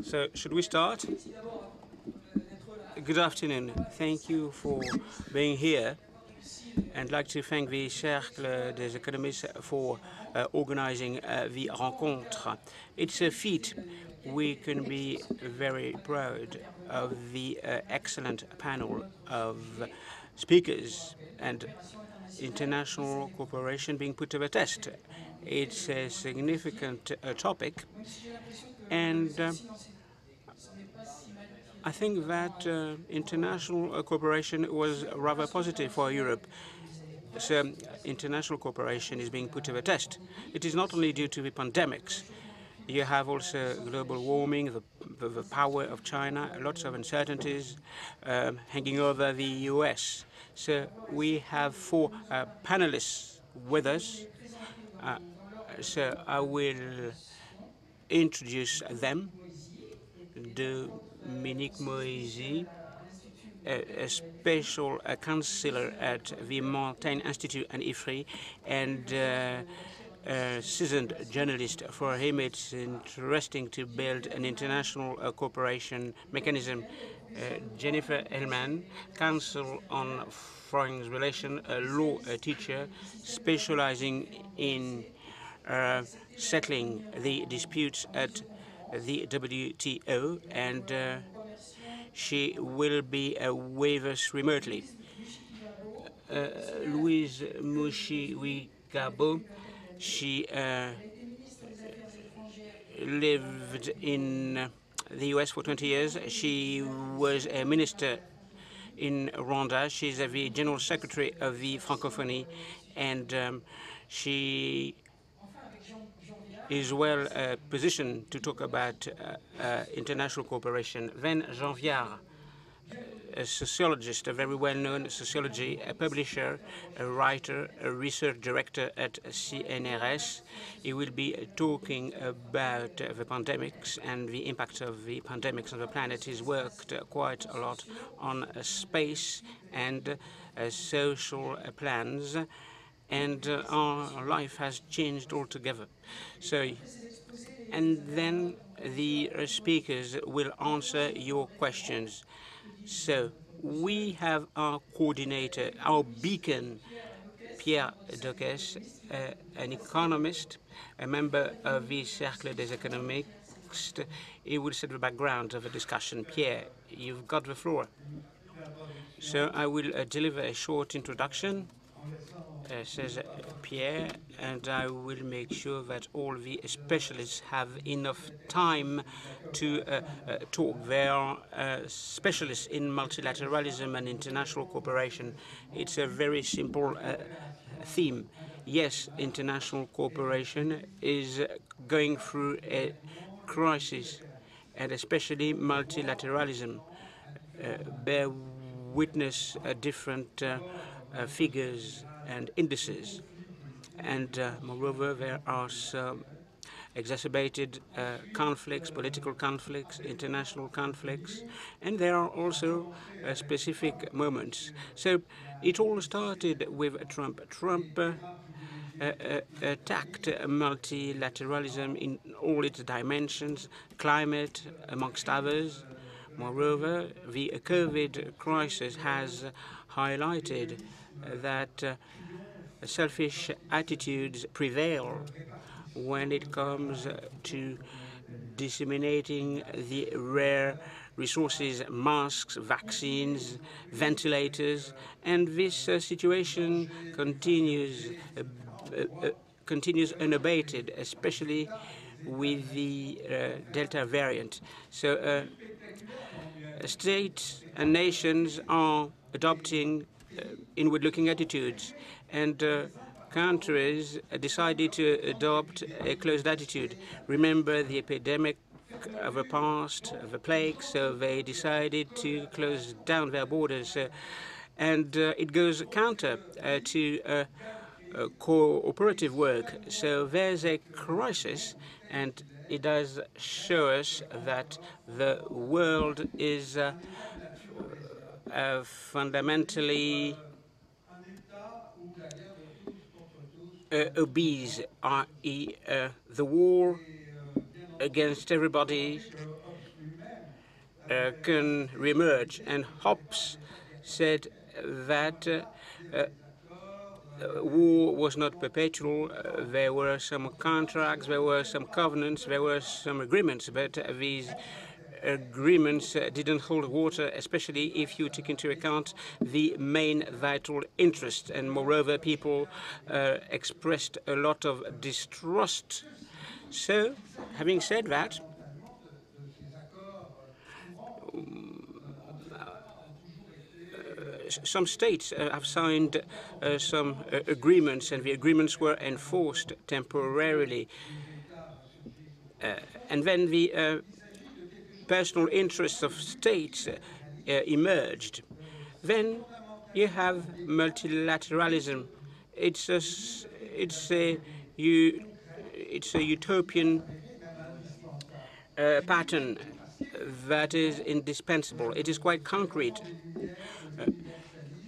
So, should we start? Good afternoon. Thank you for being here. And I'd like to thank the Cercle des Economies for organizing the rencontre. It's a feat. We can be very proud of the excellent panel of speakers and international cooperation being put to the test. It's a significant topic, and I think that international cooperation was rather positive for Europe. So international cooperation is being put to the test. It is not only due to the pandemics. You have also global warming, the power of China, lots of uncertainties hanging over the US. So we have four panelists with us. So I will introduce them. Dominique Moisy, a special counselor at the Montaigne Institute and IFRI, and a seasoned journalist. For him, it's interesting to build an international cooperation mechanism. Jennifer Hellman, counsel on foreign relations, a law teacher specializing in settling the disputes at the WTO, and she will be with us remotely. Louise Mouchi-Wigabo, she lived in the US for 20 years. She was a minister in Rwanda. She's the General Secretary of the Francophonie, and she is well positioned to talk about international cooperation. Then Jean Viard, a sociologist, a very well-known sociology, a publisher, a writer, a research director at CNRS. He will be talking about the pandemics and the impact of the pandemics on the planet. He's worked quite a lot on space and social plans, and our life has changed altogether. So, and then the speakers will answer your questions. So we have our coordinator, our beacon, Pierre Doques, an economist, a member of the Cercle des Economistes. He will set the background of the discussion. Pierre, you've got the floor. So I will deliver a short introduction, says Pierre, and I will make sure that all the specialists have enough time to talk. They are specialists in multilateralism and international cooperation. It's a very simple theme. Yes, international cooperation is going through a crisis, and especially multilateralism. Bear witness different figures and indices. And moreover, there are some exacerbated conflicts, political conflicts, international conflicts, and there are also specific moments. So it all started with Trump. Trump attacked multilateralism in all its dimensions, climate, amongst others. Moreover, the COVID crisis has highlighted that selfish attitudes prevail when it comes to disseminating the rare resources, masks, vaccines, ventilators, and this situation continues unabated, especially with the Delta variant. So states and nations are adopting inward-looking attitudes, and countries decided to adopt a closed attitude. Remember the epidemic of the past, of the plague, so they decided to close down their borders. And it goes counter to cooperative work. So there's a crisis, and it does show us that the world is fundamentally obese, i.e. The war against everybody can reemerge. And Hobbes said that war was not perpetual. There were some contracts, there were some covenants, there were some agreements, but these agreements didn't hold water, especially if you take into account the main vital interests. And moreover, people expressed a lot of distrust. So, having said that, some states have signed some agreements, and the agreements were enforced temporarily. And then the personal interests of states emerged. Then you have multilateralism. It's a utopian pattern that is indispensable. It is quite concrete.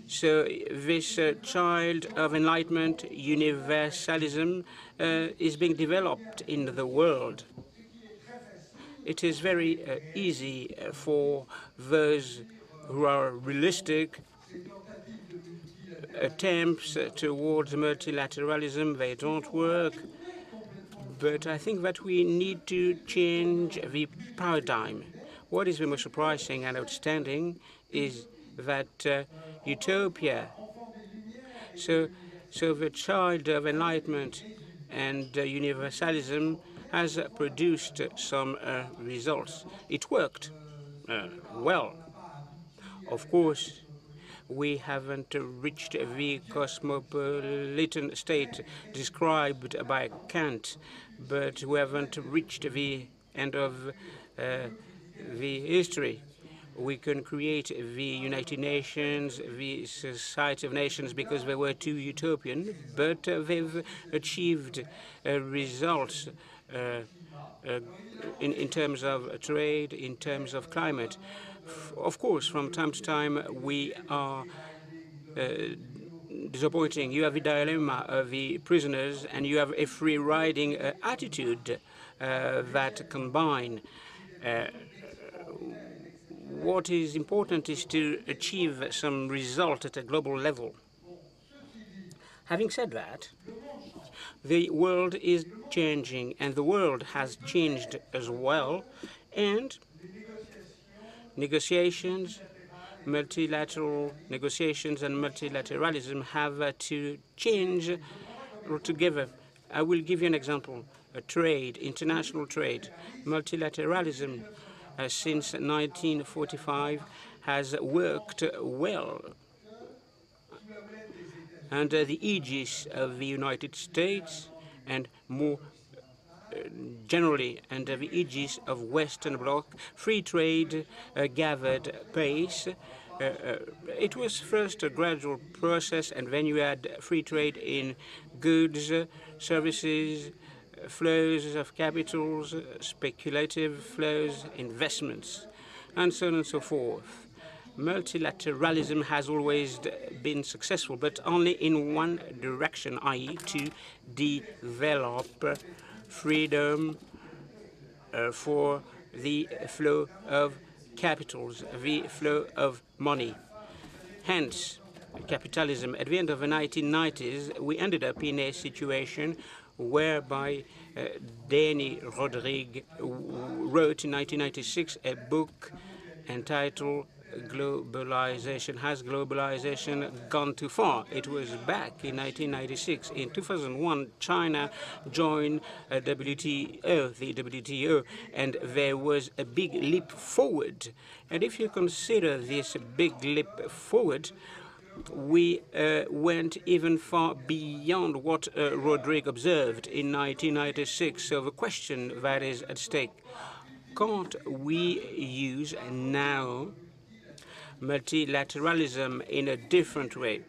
So this child of enlightenment, universalism, is being developed in the world. It is very easy for those who are realistic. Attempts towards multilateralism, they don't work. But I think that we need to change the paradigm. What is the most surprising and outstanding is that utopia, so the child of enlightenment and universalism has produced some results. It worked well. Of course, we haven't reached the cosmopolitan state described by Kant, but we haven't reached the end of the history. We can create the United Nations, the Society of Nations, because they were too utopian, but they've achieved results in terms of trade, in terms of climate. Of course, from time to time, we are disappointing. You have the dilemma of the prisoners, and you have a free-riding attitude that combine. What is important is to achieve some result at a global level. Having said that, the world is changing, and the world has changed as well, and negotiations, multilateral negotiations and multilateralism have to change altogether. I will give you an example. Trade, international trade, multilateralism since 1945 has worked well under the aegis of the United States and more generally under the aegis of Western Bloc. Free trade gathered pace. It was first a gradual process, and then you had free trade in goods, services, flows of capitals, speculative flows, investments, and so on and so forth. Multilateralism has always been successful, but only in one direction, i.e. to develop freedom for the flow of capitals, the flow of money. Hence, capitalism. At the end of the 1990s, we ended up in a situation whereby Danny Rodrigue wrote in 1996 a book entitled Globalization. Has globalization gone too far? It was back in 1996. In 2001, China joined WTO, the WTO, and there was a big leap forward. And if you consider this big leap forward, we went even far beyond what Rodrigue observed in 1996. So the question that is at stake, can't we use now multilateralism in a different way,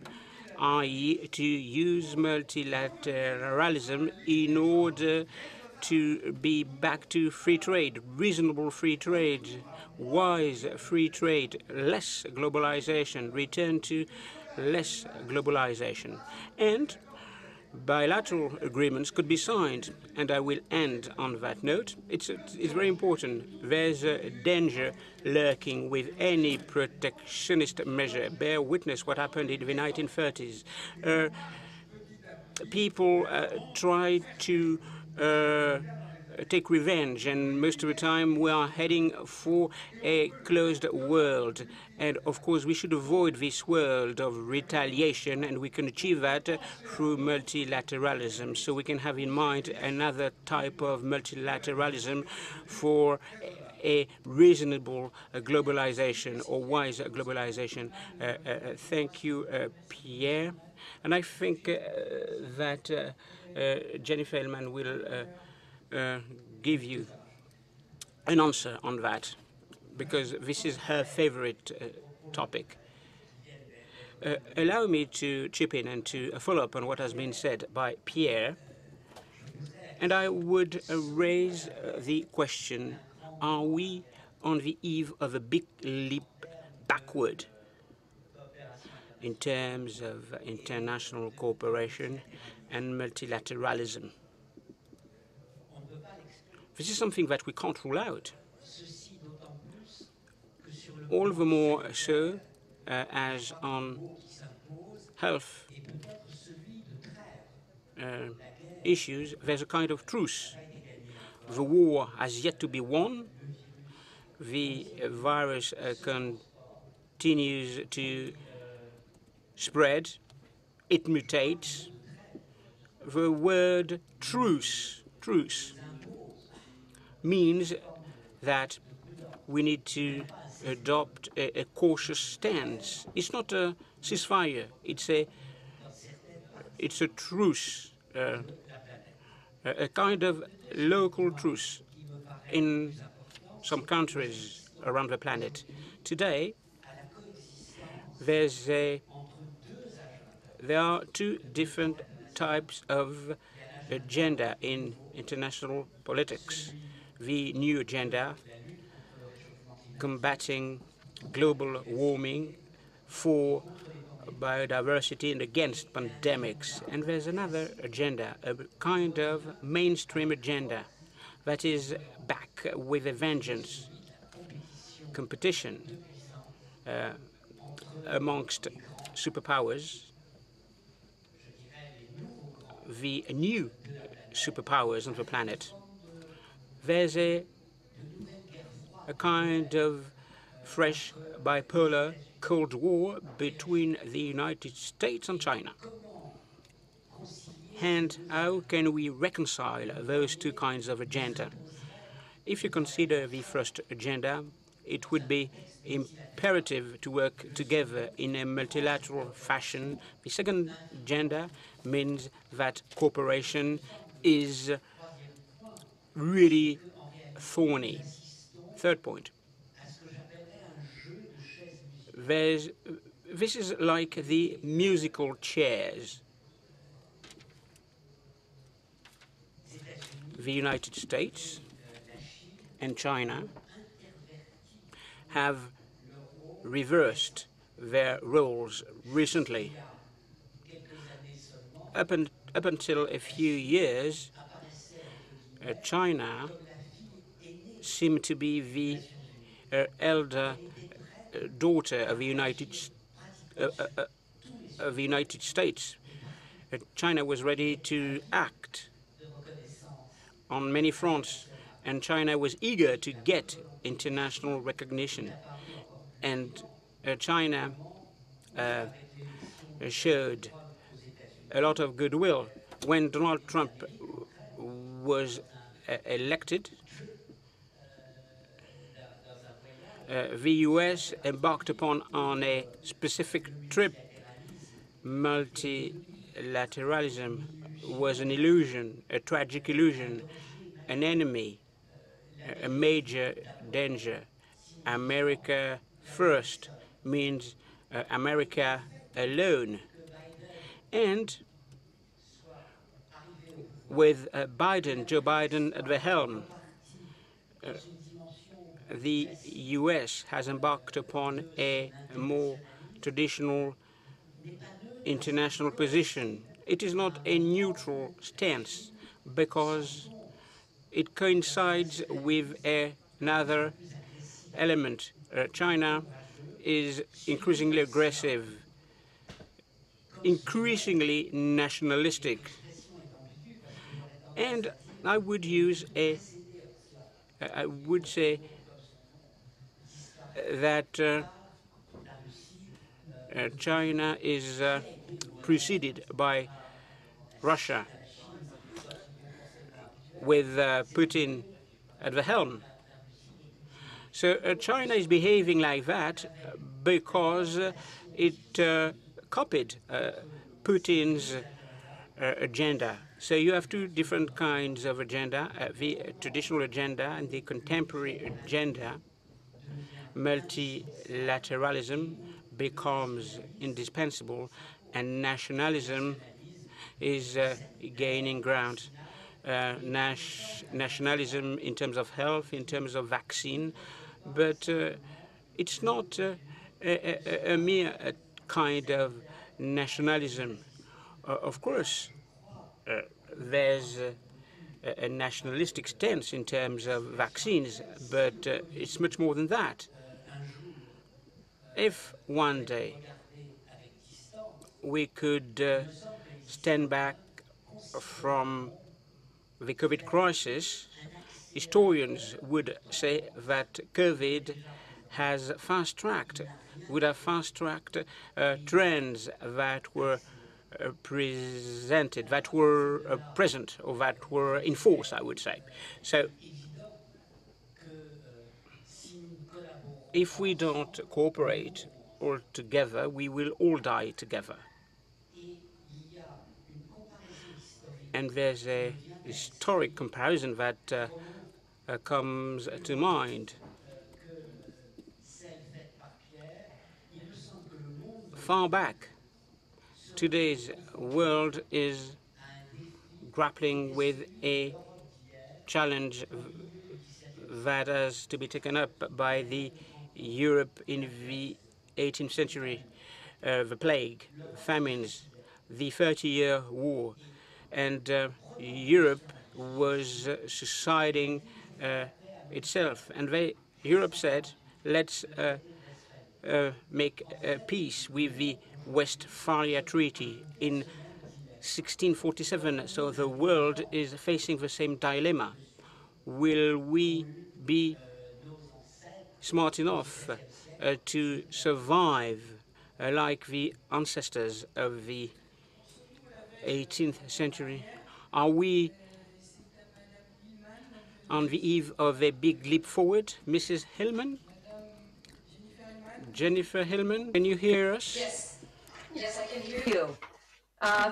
i.e. to use multilateralism in order to be back to free trade, reasonable free trade, wise free trade, less globalization, return to less globalization. And bilateral agreements could be signed. And I will end on that note. It's very important. There's a danger lurking with any protectionist measure. Bear witness what happened in the 1930s. People try to take revenge, and most of the time we are heading for a closed world. And of course, we should avoid this world of retaliation, and we can achieve that through multilateralism. So we can have in mind another type of multilateralism for a reasonable globalization or wise globalization. Thank you, Pierre. And I think that Jennifer Hellman will give you an answer on that, because this is her favorite topic. Allow me to chip in and to follow up on what has been said by Pierre. And I would raise the question, are we on the eve of a big leap backward in terms of international cooperation and multilateralism? This is something that we can't rule out. All the more so as on health issues, there's a kind of truce. The war has yet to be won. The virus continues to spread. It mutates. The word truce means that we need to adopt a cautious stance. It's not a ceasefire. It's a truce, a kind of local truce in some countries around the planet. Today, there are two different types of agenda in international politics. The new agenda, combating global warming, for biodiversity and against pandemics. And there's another agenda, a kind of mainstream agenda that is back with a vengeance. Competition amongst superpowers, the new superpowers on the planet. There's a kind of fresh bipolar Cold War between the United States and China. And how can we reconcile those two kinds of agenda? If you consider the first agenda, it would be imperative to work together in a multilateral fashion. The second agenda means that cooperation is really thorny. Third point. This is like the musical chairs. The United States and China have reversed their roles recently. Up until a few years, China seemed to be the elder daughter of the United States. China was ready to act on many fronts, and China was eager to get international recognition. And China showed a lot of goodwill. When Donald Trump was elected, the US embarked upon a specific trip. Multilateralism was an illusion, a tragic illusion, an enemy, a major danger. America first means America alone. And with Joe Biden at the helm, the US has embarked upon a more traditional international position, it is not a neutral stance because it coincides with another element. China is increasingly aggressive, increasingly nationalistic. And I would use I would say that China is preceded by Russia with Putin at the helm. So China is behaving like that because it copied Putin's agenda. So you have two different kinds of agenda, the traditional agenda and the contemporary agenda. Multilateralism becomes indispensable, and nationalism is gaining ground. Nationalism in terms of health, in terms of vaccine, but it's not a mere kind of nationalism. Of course, there's a nationalistic stance in terms of vaccines, but it's much more than that. If one day we could stand back from the COVID crisis, historians would say that COVID has fast-tracked, would have fast-tracked trends that were presented, that were present, or that were in force, I would say. So if we don't cooperate all together, we will all die together. And there's a historic comparison that comes to mind. Far back, today's world is grappling with a challenge that has to be taken up by the Europe in the 18th century, the plague, famines, the 30-year war, and Europe was suiciding itself. And Europe said, let's make peace with the Westphalia Treaty in 1647. So the world is facing the same dilemma. Will we be smart enough to survive like the ancestors of the 18th century? Are we on the eve of a big leap forward? Mrs. Hillman? Jennifer Hillman, can you hear us? Yes, yes, I can hear you.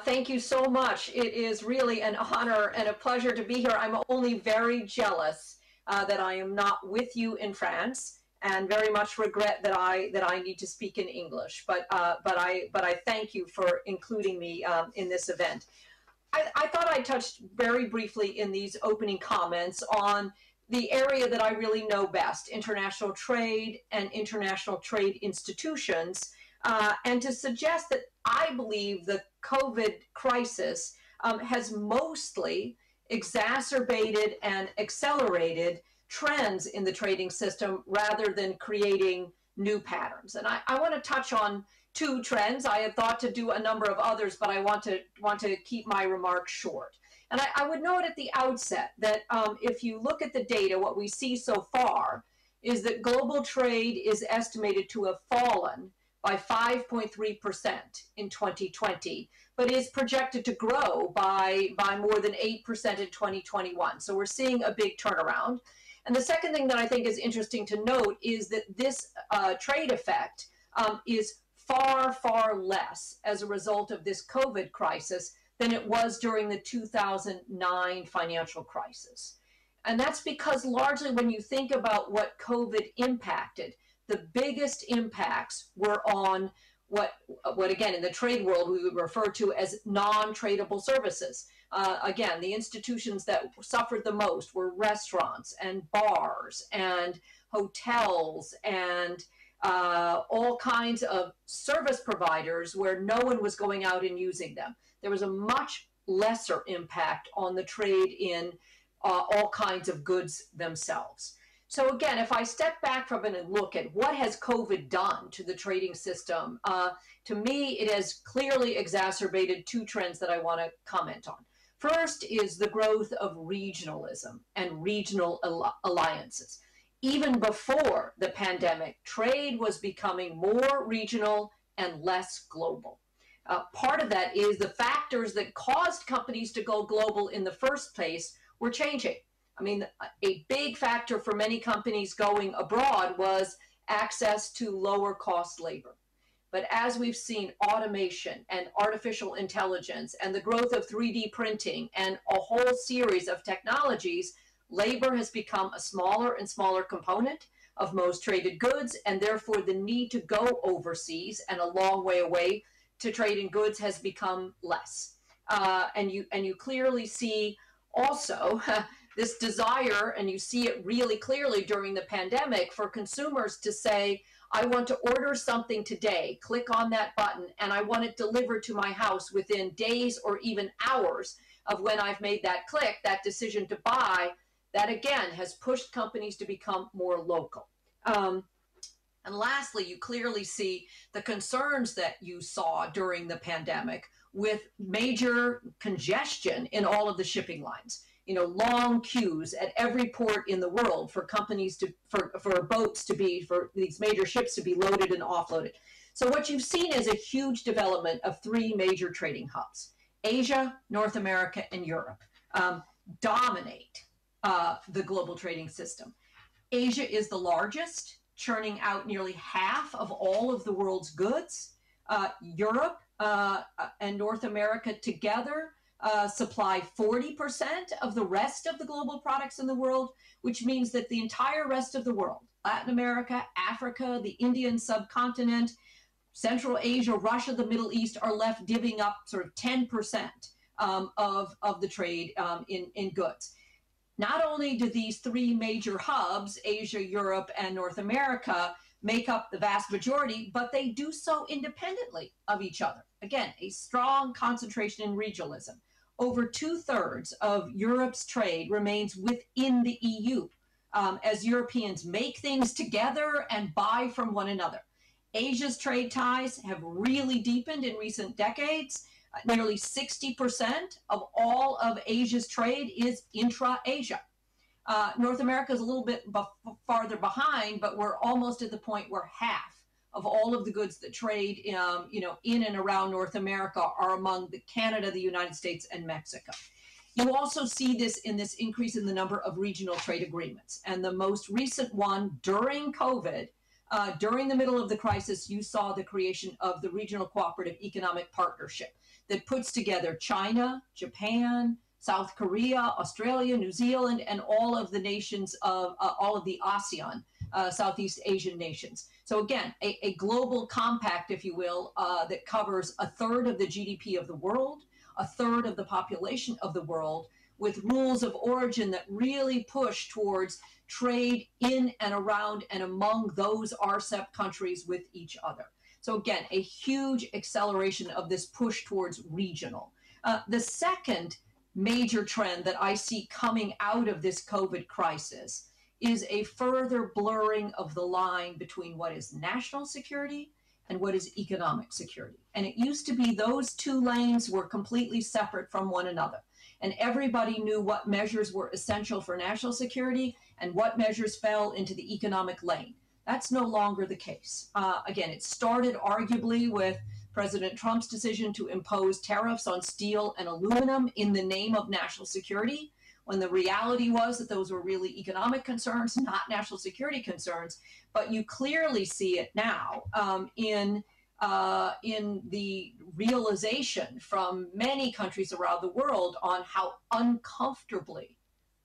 Thank you so much. It is really an honor and a pleasure to be here. I'm only very jealous that I am not with you in France, and very much regret that I need to speak in English. But I thank you for including me in this event. I thought I touched very briefly in these opening comments on the area that I really know best, international trade and international trade institutions, and to suggest that I believe the COVID crisis has mostly exacerbated and accelerated trends in the trading system rather than creating new patterns. And I want to touch on two trends. I had thought to do a number of others, but I want to keep my remarks short. And I would note at the outset that if you look at the data, what we see so far is that global trade is estimated to have fallen by 5.3% in 2020, but is projected to grow by more than 8% in 2021. So we're seeing a big turnaround. And the second thing that I think is interesting to note is that this trade effect is far, far less as a result of this COVID crisis than it was during the 2009 financial crisis. And that's because largely when you think about what COVID impacted, the biggest impacts were on what again, in the trade world, we would refer to as non-tradable services. Again, the institutions that suffered the most were restaurants and bars and hotels and all kinds of service providers where no one was going out and using them. there was a much lesser impact on the trade in all kinds of goods themselves. So again, if I step back from it and look at what has COVID done to the trading system, to me, it has clearly exacerbated two trends that I want to comment on. First is the growth of regionalism and regional alliances. Even before the pandemic, trade was becoming more regional and less global. Part of that is the factors that caused companies to go global in the first place were changing. I mean, a big factor for many companies going abroad was access to lower cost labor. But as we've seen automation and artificial intelligence and the growth of 3D printing and a whole series of technologies, labor has become a smaller and smaller component of most traded goods, and therefore the need to go overseas and a long way away to trade in goods has become less. And you clearly see also this desire, and you see it really clearly during the pandemic, for consumers to say, I want to order something today, click on that button, and I want it delivered to my house within days or even hours of when I've made that click, that decision to buy. That again has pushed companies to become more local. And lastly, you clearly see the concerns that you saw during the pandemic with major congestion in all of the shipping lines. You know, long queues at every port in the world for companies to, for boats to be, for these major ships to be loaded and offloaded. So what you've seen is a huge development of three major trading hubs. Asia, North America, and Europe dominate the global trading system. Asia is the largest, churning out nearly half of all of the world's goods. Europe and North America together supply 40% of the rest of the global products in the world, which means that the entire rest of the world, Latin America, Africa, the Indian subcontinent, Central Asia, Russia, the Middle East, are left divvying up sort of 10% of the trade in goods. Not only do these three major hubs, Asia, Europe, and North America, make up the vast majority, but they do so independently of each other. Again, a strong concentration in regionalism. Over 2/3 of Europe's trade remains within the EU, as Europeans make things together and buy from one another. Asia's trade ties have really deepened in recent decades. Nearly 60% of all of Asia's trade is intra-Asia. North America is a little bit farther behind, but we're almost at the point where half of all of the goods that trade, in and around North America are among Canada, the United States, and Mexico. You also see this in this increase in the number of regional trade agreements. And the most recent one during COVID, during the middle of the crisis, you saw the creation of the Regional Cooperative Economic Partnership that puts together China, Japan, South Korea, Australia, New Zealand, and all of the nations of all of the ASEAN, Southeast Asian nations. So again, a global compact, if you will, that covers 1/3 of the GDP of the world, 1/3 of the population of the world, with rules of origin that really push towards trade in and around and among those RCEP countries with each other. So again, a huge acceleration of this push towards regional. The second major trend that I see coming out of this COVID crisis is a further blurring of the line between what is national security and what is economic security. And it used to be those two lanes were completely separate from one another. And everybody knew what measures were essential for national security and what measures fell into the economic lane. That's no longer the case. Again, it started arguably with President Trump's decision to impose tariffs on steel and aluminum in the name of national security, when the reality was that those were really economic concerns, not national security concerns. But you clearly see it now in the realization from many countries around the world on how uncomfortably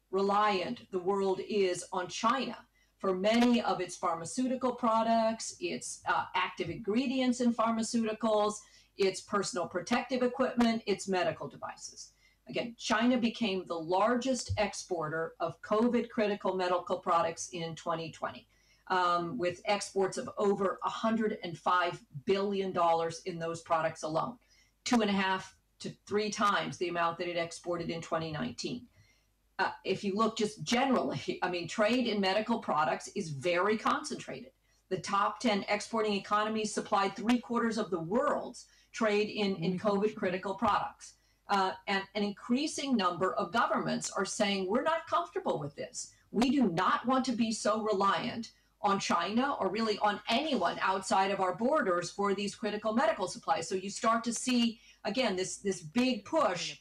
reliant the world is on China for many of its pharmaceutical products, its active ingredients in pharmaceuticals, its personal protective equipment, its medical devices. Again, China became the largest exporter of COVID critical medical products in 2020, with exports of over $105 billion in those products alone. 2.5 to 3 times the amount that it exported in 2019. If you look just generally, I mean, trade in medical products is very concentrated. The top 10 exporting economies supplied 3/4 of the world's trade in COVID critical products. And an increasing number of governments are saying, we're not comfortable with this. We do not want to be so reliant on China or really on anyone outside of our borders for these critical medical supplies. So you start to see, again, this big push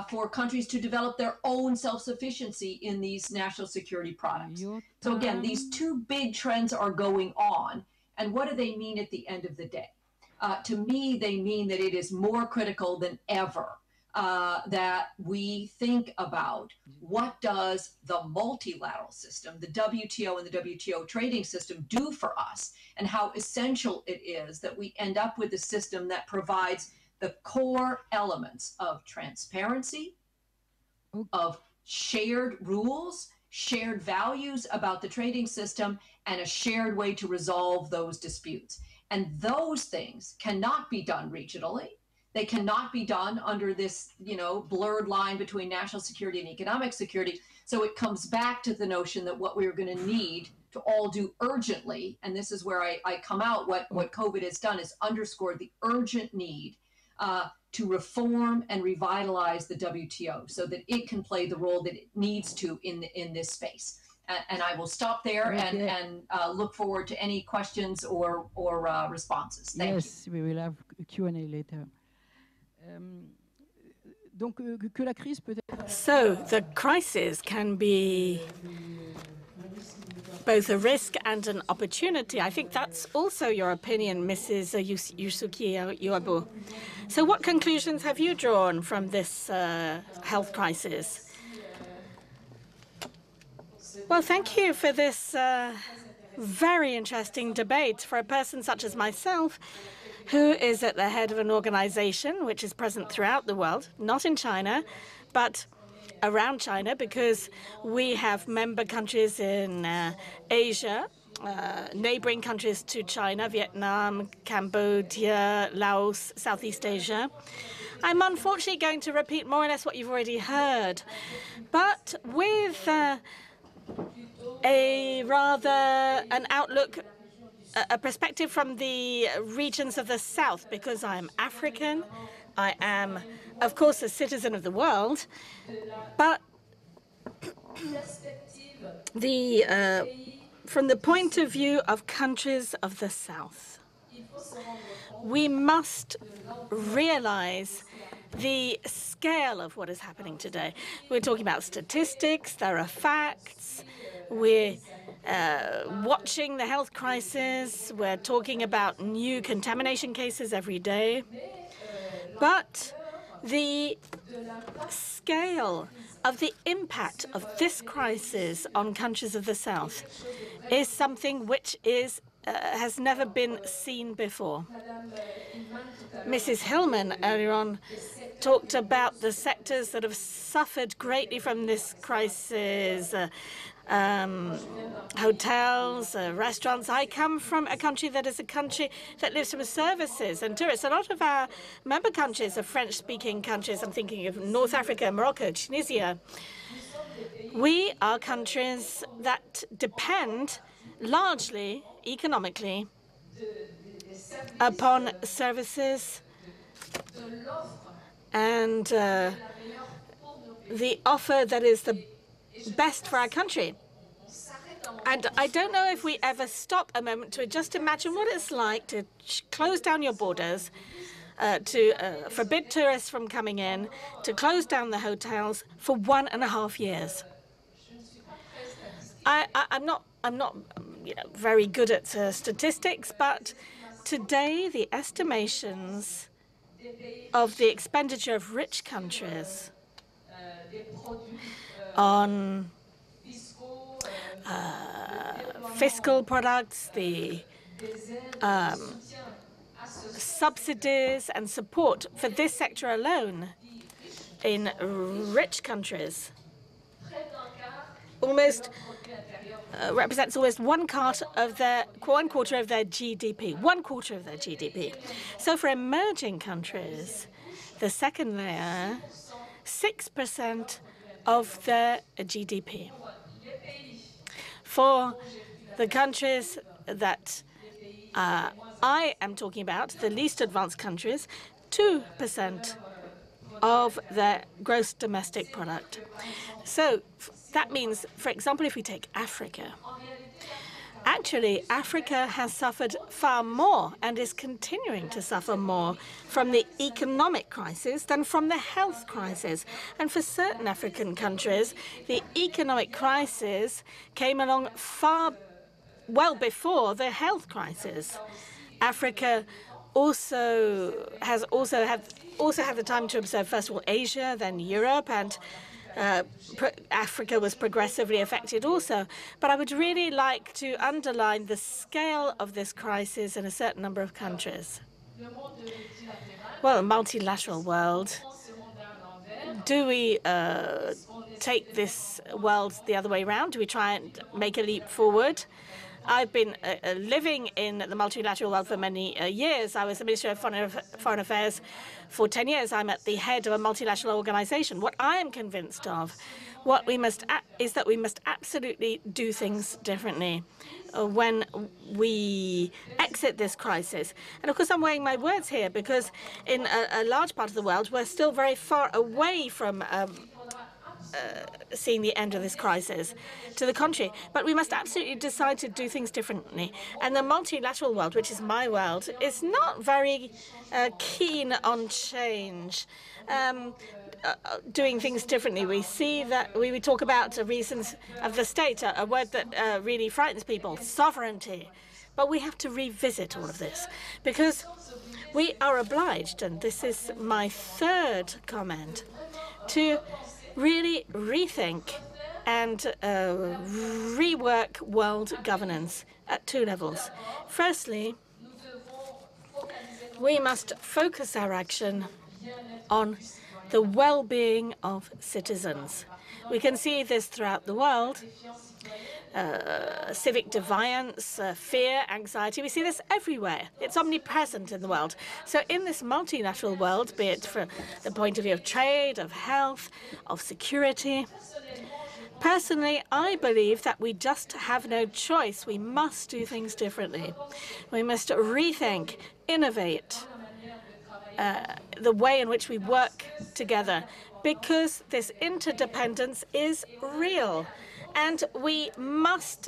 for countries to develop their own self-sufficiency in these national security products. So again, these two big trends are going on. And what do they mean at the end of the day? To me, they mean that it is more critical than ever that we think about what does the multilateral system, the WTO and the WTO trading system do for us, and how essential it is that we end up with a system that provides the core elements of transparency, of shared rules, shared values about the trading system, and a shared way to resolve those disputes. And those things cannot be done regionally. They cannot be done under this, blurred line between national security and economic security. So it comes back to the notion that what we're going to need to all do urgently, and this is where I come out, what COVID has done is underscored the urgent need to reform and revitalize the WTO so that it can play the role that it needs to in this space. And I will stop there and look forward to any questions or responses. Thank you. Yes, we will have a Q&A later. So the crisis can be both a risk and an opportunity. I think that's also your opinion, Mrs. Yusuki Uebo. So what conclusions have you drawn from this health crisis? Well, thank you for this very interesting debate. For a person such as myself, who is at the head of an organization which is present throughout the world, not in China, but around China, because we have member countries in Asia, neighboring countries to China, Vietnam, Cambodia, Laos, Southeast Asia. I'm unfortunately going to repeat more or less what you've already heard, but with an outlook, a perspective from the regions of the South, because I'm African. I am, of course, a citizen of the world, but from the point of view of countries of the South, we must realize the scale of what is happening today. We're talking about statistics, there are facts, we're watching the health crisis, we're talking about new contamination cases every day. But the scale of the impact of this crisis on countries of the South is something which has never been seen before. Mrs. Hillman earlier on talked about the sectors that have suffered greatly from this crisis, hotels, restaurants. I come from a country that is a country that lives from services and tourists. A lot of our member countries are French-speaking countries. I'm thinking of North Africa, Morocco, Tunisia. We are countries that depend largely, economically, upon services and the offer that is the best for our country. And I don't know if we ever stop a moment to just imagine what it's like to close down your borders, to forbid tourists from coming in, to close down the hotels for 1.5 years. I'm not very good at statistics, but today the estimations of the expenditure of rich countries on fiscal products, the subsidies and support for this sector alone in rich countries almost represents almost one quarter of their GDP. 1/4 of their GDP. So for emerging countries, The second layer, 6% of their GDP. For the countries that I am talking about, the least advanced countries, 2% of their gross domestic product. So that means, for example, if we take Africa, actually, Africa has suffered far more and is continuing to suffer more from the economic crisis than from the health crisis. And for certain African countries, the economic crisis came along well before the health crisis. Africa also had the time to observe, first of all, Asia, then Europe, and Africa was progressively affected also. But I would really like to underline the scale of this crisis in a certain number of countries. Well, a multilateral world. Do we take this world the other way around? Do we try and make a leap forward? I've been living in the multilateral world for many years. I was the Minister of Foreign Affairs for 10 years. I'm at the head of a multilateral organization. What I am convinced of, is that we must absolutely do things differently when we exit this crisis. And of course, I'm weighing my words here because in a large part of the world, we're still very far away from seeing the end of this crisis. To the contrary, but we must absolutely decide to do things differently. And the multilateral world, which is my world, is not very keen on change, doing things differently. We see that we talk about reasons of the state, a word that really frightens people, sovereignty. But we have to revisit all of this because we are obliged, and this is my third comment, to really rethink and rework world governance at two levels. Firstly, we must focus our action on the well-being of citizens. We can see this throughout the world. Civic defiance, fear, anxiety. We see this everywhere. It's omnipresent in the world. So in this multilateral world, be it from the point of view of trade, of health, of security, personally, I believe that we just have no choice. We must do things differently. We must rethink, innovate the way in which we work together, because this interdependence is real. And we must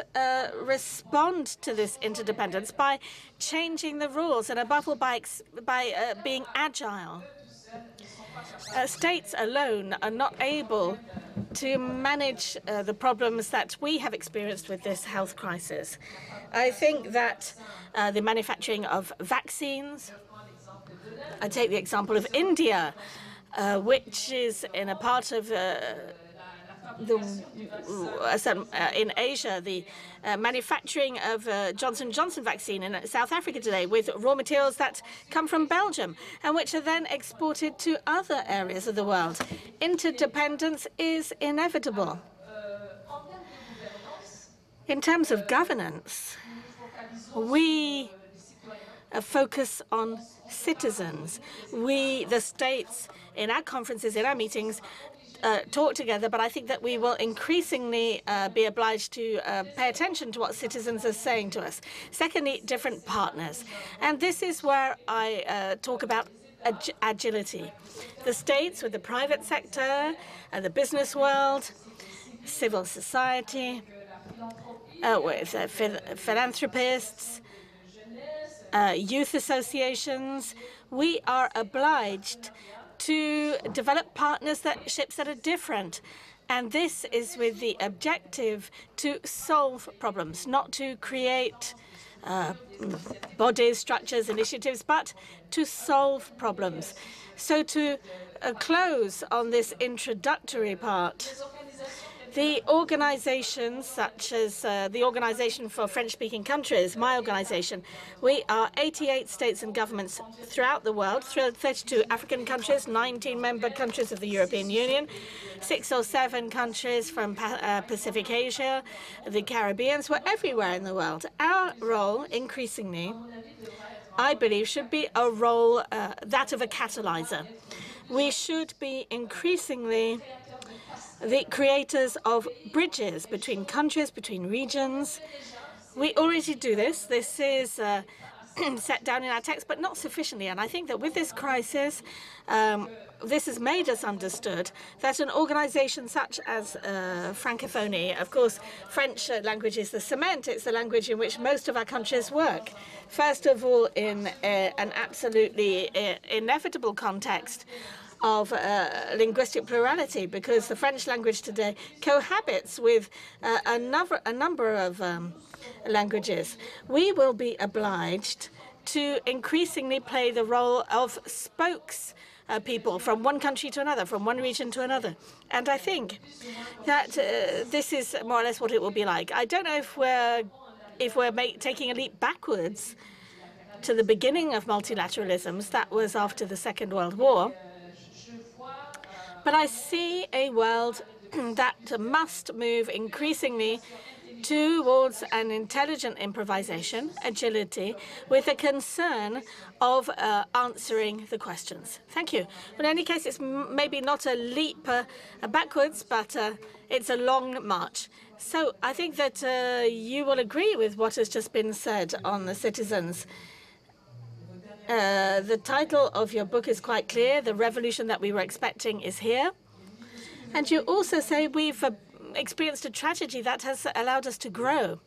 respond to this interdependence by changing the rules and, above all, by being agile. States alone are not able to manage the problems that we have experienced with this health crisis. I think that the manufacturing of vaccines, I take the example of India, which is in a part of in Asia, the manufacturing of Johnson & Johnson vaccine in South Africa today with raw materials that come from Belgium and which are then exported to other areas of the world. Interdependence is inevitable. In terms of governance, we focus on citizens. We, the states, in our conferences, in our meetings, talk together, but I think that we will increasingly be obliged to pay attention to what citizens are saying to us. Secondly, different partners. And this is where I talk about agility. The states with the private sector, the business world, civil society, with philanthropists, youth associations, we are obliged to develop partnerships that are different. And this is with the objective to solve problems, not to create bodies, structures, initiatives, but to solve problems. So to close on this introductory part, the organizations such as the Organization for French-Speaking Countries, my organization, we are 88 states and governments throughout the world, 32 African countries, 19 member countries of the European Union, 6 or 7 countries from Pacific Asia, the Caribbean. We're everywhere in the world. Our role, increasingly, I believe, should be a role that of a catalyzer. We should be increasingly the creators of bridges between countries, between regions. We already do this. This is set down in our text, but not sufficiently. And I think that with this crisis, this has made us understood that an organization such as Francophonie, of course, French language is the cement. It's the language in which most of our countries work. First of all, in an absolutely inevitable context of linguistic plurality, because the French language today cohabits with a number of languages. We will be obliged to increasingly play the role of spokes people from one country to another, from one region to another. And I think that this is more or less what it will be like. I don't know if we're taking a leap backwards to the beginning of multilateralism. That was after the Second World War. But I see a world that must move increasingly towards an intelligent improvisation, agility, with a concern of answering the questions. Thank you. In any case, it's maybe not a leap backwards, but it's a long march. So I think that you will agree with what has just been said on the citizens. The title of your book is quite clear. The revolution that we were expecting is here. And you also say we've experienced a tragedy that has allowed us to grow.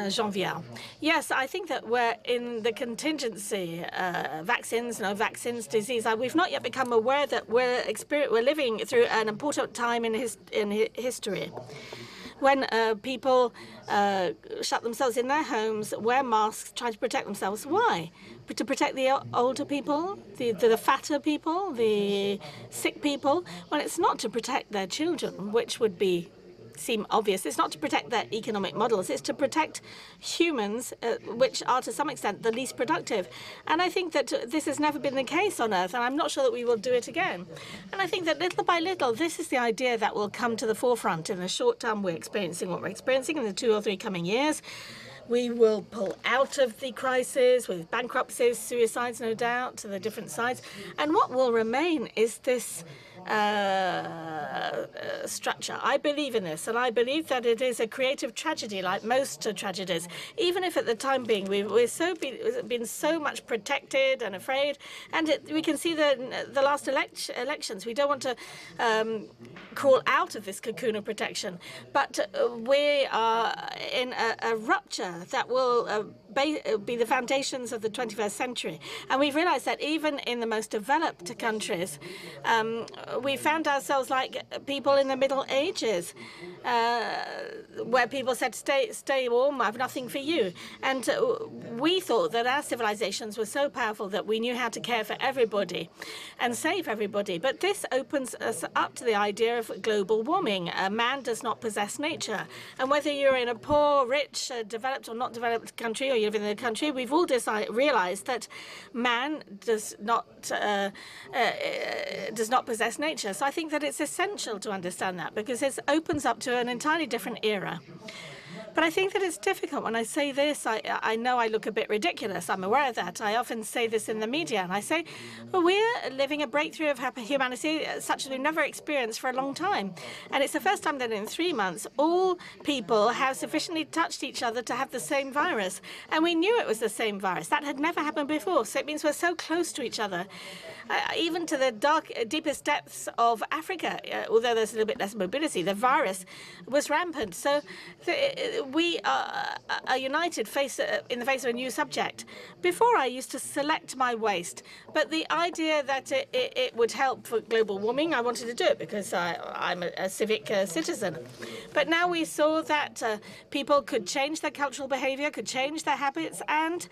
Jean Vial. Yes, I think that we're in the contingency, vaccines, no vaccines, disease. We've not yet become aware that we're living through an important time in history. When people shut themselves in their homes, wear masks, try to protect themselves. Why? To protect the older people, the fatter people, the sick people? Well, it's not to protect their children, which would seem obvious. It's not to protect their economic models. It's to protect humans, which are to some extent the least productive. And I think that this has never been the case on Earth, and I'm not sure that we will do it again. And I think that little by little, this is the idea that will come to the forefront. In the short term, we're experiencing what we're experiencing. In the 2 or 3 coming years, we will pull out of the crisis with bankruptcies, suicides, no doubt, to the different sides. And what will remain is this structure. I believe in this, and I believe that it is a creative tragedy, like most tragedies. Even if at the time being we've been so much protected and afraid, and we can see the last elections. We don't want to crawl out of this cocoon of protection, but we are in a rupture that will be the foundations of the 21st century. And we've realized that even in the most developed countries, we found ourselves like people in the Middle Ages, where people said, stay warm, I have nothing for you. And we thought that our civilizations were so powerful that we knew how to care for everybody and save everybody. But this opens us up to the idea of global warming. Man does not possess nature. And whether you're in a poor, rich, developed or not developed country, or you live in the country, we've all realized that man does not possess nature. So I think that it's essential to understand that, because it opens up to an entirely different era. But I think that it's difficult. When I say this, I know I look a bit ridiculous. I'm aware of that. I often say this in the media, and I say, well, we're living a breakthrough of humanity such as we've never experienced for a long time. And it's the first time that in 3 months, all people have sufficiently touched each other to have the same virus. And we knew it was the same virus. That had never happened before. So it means we're so close to each other. Even to the deepest depths of Africa, although there's a little bit less mobility, the virus was rampant. So we are united in the face of a new subject. Before, I used to select my waste, but the idea that it would help for global warming, I wanted to do it because I'm a civic citizen. But now we saw that people could change their cultural behavior, could change their habits, and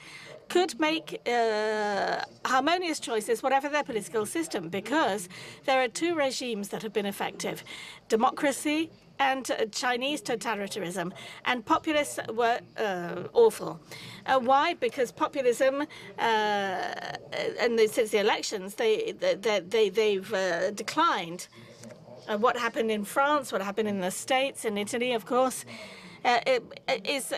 could make harmonious choices, whatever their political system, because there are 2 regimes that have been effective: democracy and Chinese totalitarianism. And populists were awful. Why? Because populism, and since the elections, they've declined. What happened in France, what happened in the States, in Italy, of course, is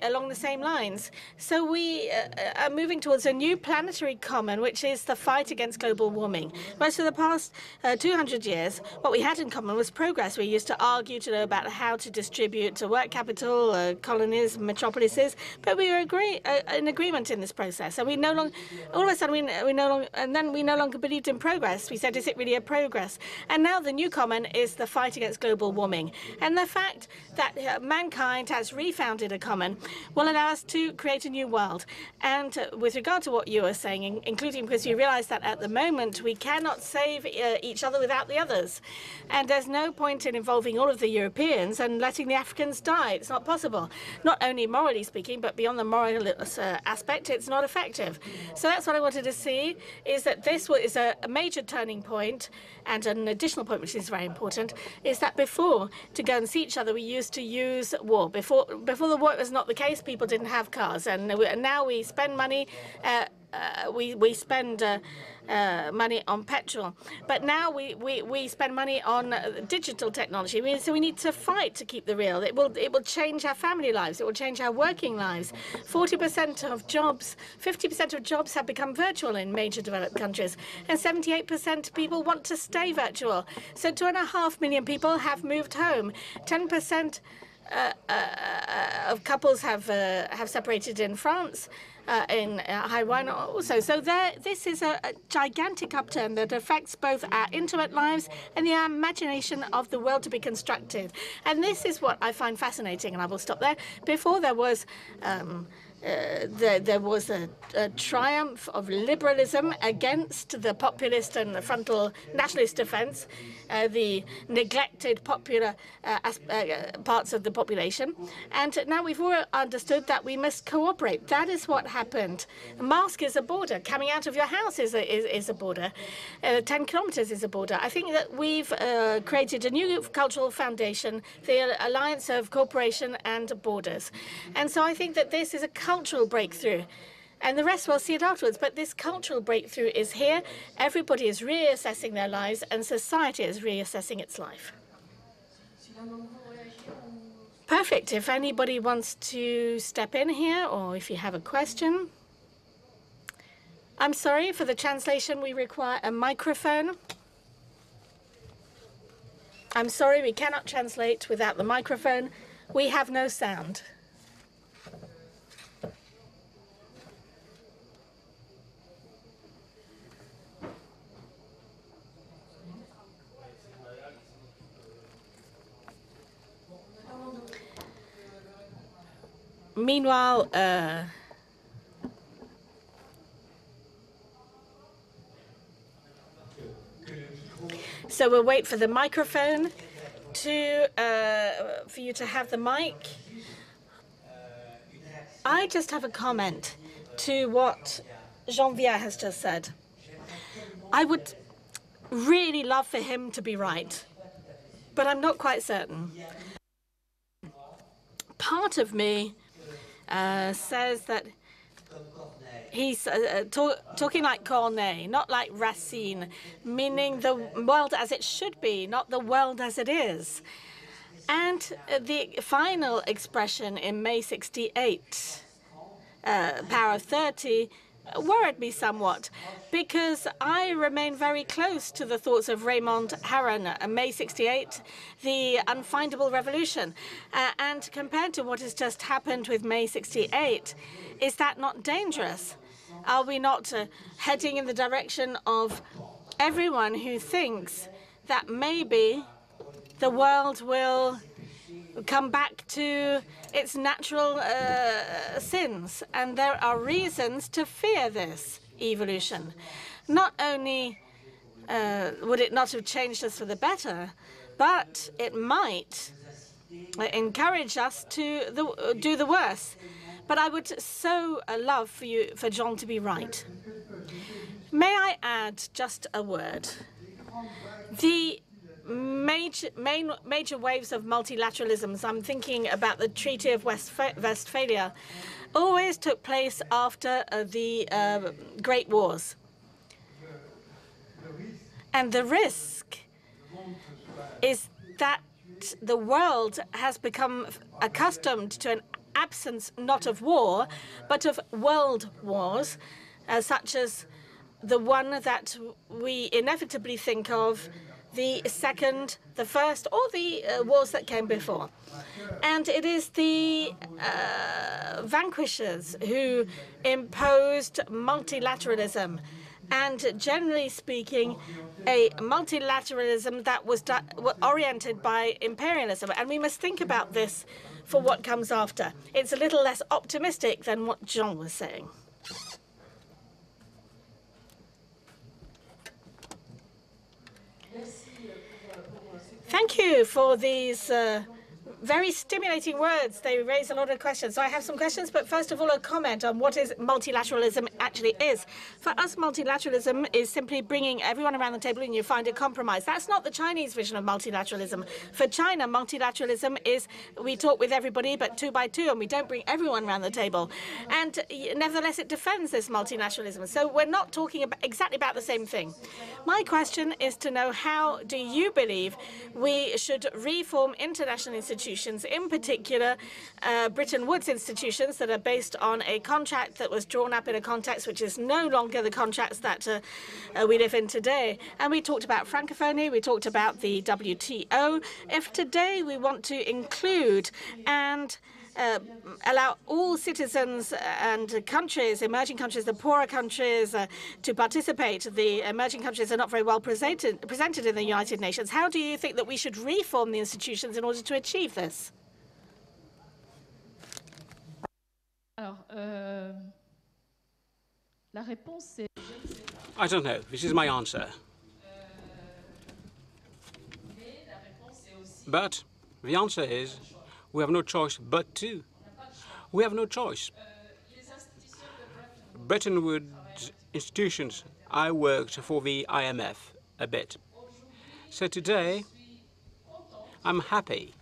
along the same lines. So we are moving towards a new planetary common, which is the fight against global warming. Whereas for the past 200 years, what we had in common was progress. We used to argue about how to distribute work capital, colonies, metropolises, but we were in agreement in this process. And we no longer, all of a sudden, we no longer believed in progress. We said, is it really a progress? And now the new common is the fight against global warming. And the fact that mankind has refounded a common will allow us to create a new world. And with regard to what you were saying, including because you realize that at the moment we cannot save each other without the others. And there's no point in involving all of the Europeans and letting the Africans die. It's not possible. Not only morally speaking, but beyond the moral aspect, it's not effective. So that's what I wanted to see, is that this is a major turning point. And an additional point, which is very important, is that before, to go and see each other, we used to use war. Before the war, it was not the case. People didn't have cars. And now we spend money. We spend money on petrol, but now we spend money on digital technology. So we need to fight to keep the real. It will change our family lives. It will change our working lives. 40% of jobs, 50% of jobs have become virtual in major developed countries, and 78% of people want to stay virtual. So 2.5 million people have moved home. 10% of couples have separated in France. In Taiwan also. So this is a gigantic upturn that affects both our intimate lives and the imagination of the world to be constructed. And this is what I find fascinating, and I will stop there. Before there was a triumph of liberalism against the populist and the frontal nationalist defense, the neglected popular parts of the population. And now we've all understood that we must cooperate. That is what happened. A mask is a border. Coming out of your house is a border. 10 kilometers is a border. I think that we've created a new cultural foundation, the alliance of cooperation and borders. And so I think that this is a cultural breakthrough. And the rest will see it afterwards. But this cultural breakthrough is here. Everybody is reassessing their lives, and society is reassessing its life. Perfect. If anybody wants to step in here, or if you have a question. I'm sorry, for the translation, we require a microphone. I'm sorry, we cannot translate without the microphone. We have no sound. Meanwhile, so we'll wait for the microphone for you to have the mic. I just have a comment to what Jean-Pierre has just said. I would really love for him to be right, but I'm not quite certain. Part of me says that he's talking like Corneille, not like Racine, meaning the world as it should be, not the world as it is. And the final expression in May 68, Power of 30, worried me somewhat, because I remain very close to the thoughts of Raymond Aron, May 68, the unfindable revolution. And compared to what has just happened with May 68, is that not dangerous? Are we not heading in the direction of everyone who thinks that maybe the world will come back to its natural sins? And there are reasons to fear this evolution. Not only would it not have changed us for the better, but it might encourage us to do the worse. But I would so love for John to be right. May I add just a word? The major waves of multilateralism, I'm thinking about the Treaty of Westphalia, always took place after the Great Wars. And the risk is that that the world has become accustomed to an absence not of war, but of world wars, such as the one that we inevitably think of, the Second, the First, or the wars that came before. And it is the vanquishers who imposed multilateralism, and generally speaking, a multilateralism that was oriented by imperialism. And we must think about this for what comes after. It's a little less optimistic than what Jean was saying. Thank you for these very stimulating words. They raise a lot of questions. So I have some questions, but first of all, a comment on what is multilateralism actually is. For us, multilateralism is simply bringing everyone around the table and you find a compromise. That's not the Chinese vision of multilateralism. For China, multilateralism is we talk with everybody, but 2 by 2, and we don't bring everyone around the table. And nevertheless, it defends this multilateralism. So we're not talking exactly about the same thing. My question is to know, how do you believe we should reform international institutions, in particular Bretton Woods institutions that are based on a contract that was drawn up in a context which is no longer the contracts that we live in today? And we talked about Francophonie, we talked about the WTO. If today we want to include and allow all citizens and countries, emerging countries, the poorer countries, to participate. The emerging countries are not very well presented in the United Nations. How do you think that we should reform the institutions in order to achieve this? Alors, la réponse c'est... I don't know. This is my answer. But the answer is we have no choice but to. We have no choice. Bretton Woods institutions, I worked for the IMF a bit. So today, I'm happy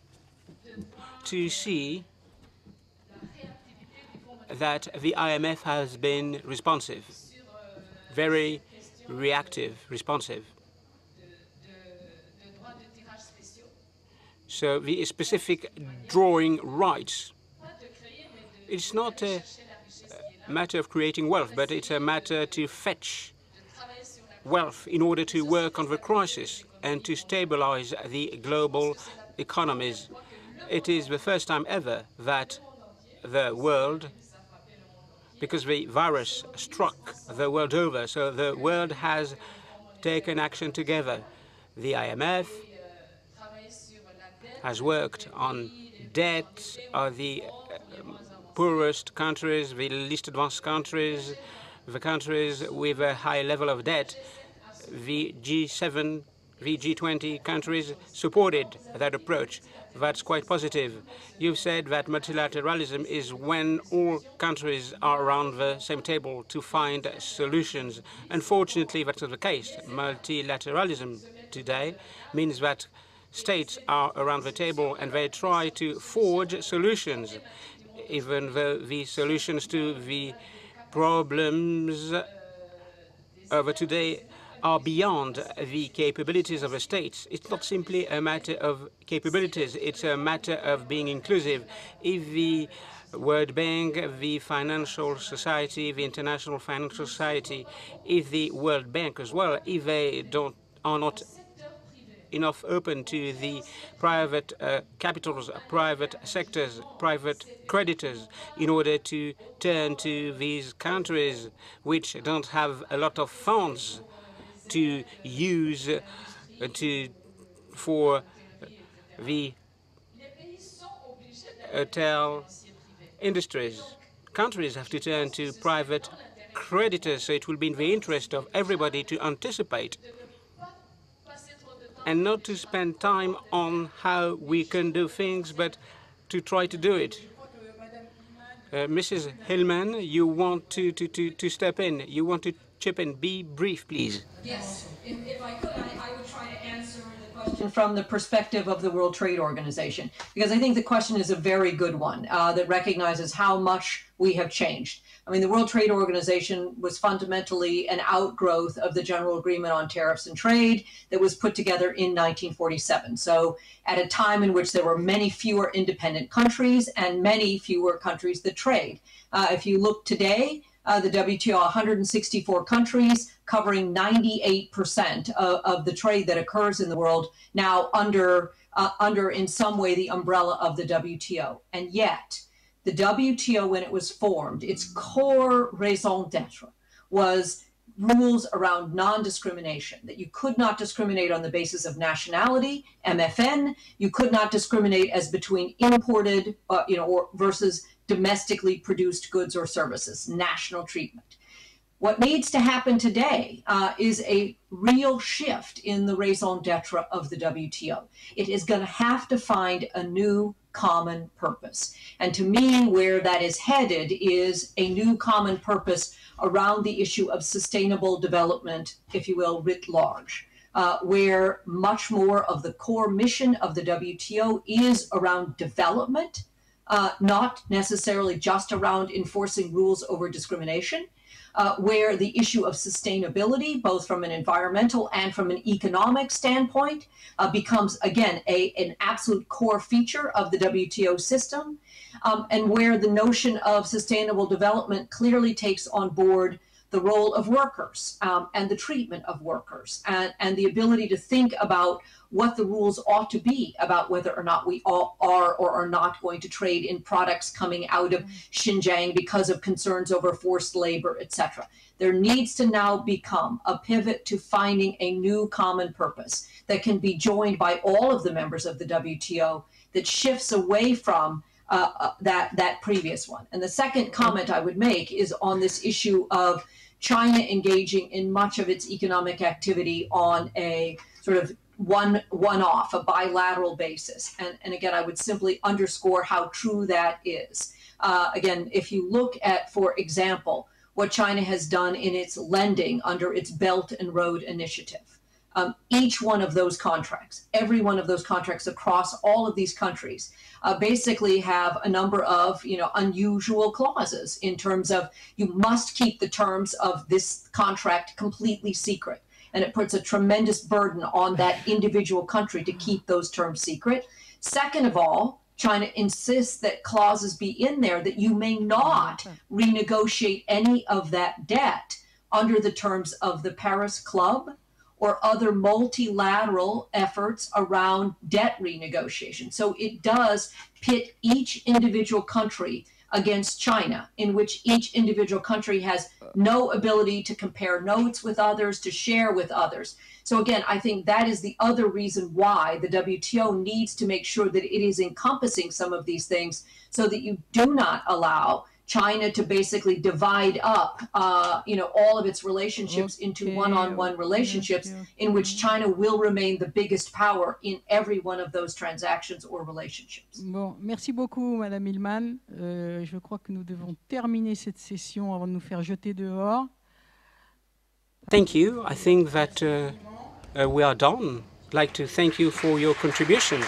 to see that the IMF has been responsive, very reactive, responsive. So the specific drawing rights, it's not a matter of creating wealth, but it's a matter to fetch wealth in order to work on the crisis and to stabilize the global economies. It is the first time ever that the world, because the virus struck the world over, so the world has taken action together. The IMF has worked on debt of the poorest countries, the least advanced countries, the countries with a high level of debt. The G7, the G20 countries supported that approach. That's quite positive. You've said that multilateralism is when all countries are around the same table to find solutions. Unfortunately, that's not the case. Multilateralism today means that states are around the table and they try to forge solutions, even though the solutions to the problems of today are beyond the capabilities of the states. It's not simply a matter of capabilities, it's a matter of being inclusive. If the World Bank, the Financial Society, the International Financial Society, if the World Bank as well, if they are not enough open to the private capitals, private sectors, private creditors, in order to turn to these countries which don't have a lot of funds to use for the hotel industries. Countries have to turn to private creditors, so it will be in the interest of everybody to anticipate and not to spend time on how we can do things, but to try to do it. Mrs. Hillman, you want to step in. You want to chip in. Be brief, please. Yes, if I could, I would try to answer the question from the perspective of the World Trade Organization, because I think the question is a very good one that recognizes how much we have changed. I mean, the World Trade Organization was fundamentally an outgrowth of the General Agreement on Tariffs and Trade that was put together in 1947. So at a time in which there were many fewer independent countries and many fewer countries that trade. If you look today, the WTO, 164 countries covering 98% of the trade that occurs in the world now under in some way the umbrella of the WTO. And yet, the WTO, when it was formed, its core raison d'etre was rules around non-discrimination, that you could not discriminate on the basis of nationality, MFN, you could not discriminate as between imported, or versus domestically produced goods or services, national treatment. What needs to happen today is a real shift in the raison d'etre of the WTO. It is going to have to find a new common purpose. And to me, where that is headed is a new common purpose around the issue of sustainable development, if you will, writ large, where much more of the core mission of the WTO is around development, not necessarily just around enforcing rules over discrimination, where the issue of sustainability, both from an environmental and from an economic standpoint, becomes, again, an absolute core feature of the WTO system, and where the notion of sustainable development clearly takes on board the role of workers and the treatment of workers and the ability to think about what the rules ought to be about whether or not we all are or are not going to trade in products coming out of Xinjiang because of concerns over forced labor, etc. There needs to now become a pivot to finding a new common purpose that can be joined by all of the members of the WTO that shifts away from that previous one. And the second comment I would make is on this issue of China engaging in much of its economic activity on a sort of one-off, a bilateral basis. And again, I would simply underscore how true that is. Again, if you look at, for example, what China has done in its lending under its Belt and Road Initiative, each one of those contracts, every one of those contracts across all of these countries, basically have a number of unusual clauses in terms of you must keep the terms of this contract completely secret. And it puts a tremendous burden on that individual country to keep those terms secret. Second of all, China insists that clauses be in there that you may not renegotiate any of that debt under the terms of the Paris Club or other multilateral efforts around debt renegotiation. So it does pit each individual country against China, in which each individual country has no ability to compare notes with others, to share with others. So again, I think that is the other reason why the WTO needs to make sure that it is encompassing some of these things so that you do not allow China to basically divide up, all of its relationships into one-on-one relationships in which China will remain the biggest power in every one of those transactions or relationships. Bon, merci beaucoup, Madame Hillman. Je crois que nous devons terminer cette session avant de nous faire jeter dehors. Thank you. I think that we are done. I'd like to thank you for your contributions.